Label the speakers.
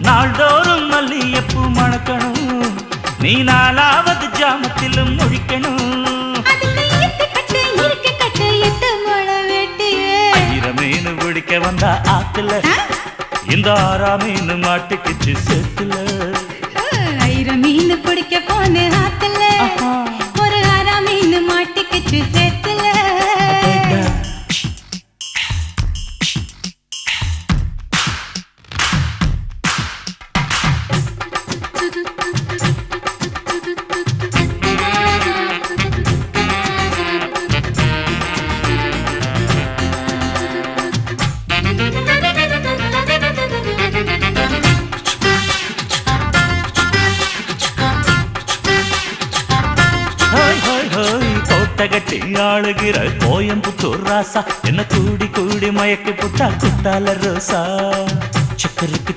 Speaker 1: நாள்தோறும் மல்லியப்பூ மணக்கணும், நீ நாலாவது ஜாமத்திலும் முழிக்கணும். மீன் பிடிக்க வந்தா ஆத்துல, இந்த ஆறா மீன் மாட்டுக்குச்சு சேத்துல.
Speaker 2: மீன் பிடிக்க போன ஆத்துல, ஒரு ஆறா மீன் மாட்டுக்குச்சு சேத்துல.
Speaker 1: கட்டி ஆளுகிற கோயம்புத்தூர் ராசா, என்ன கூடி கூடி மயக்கி புட்டா குத்தால ரோசா. சக்கருக்கு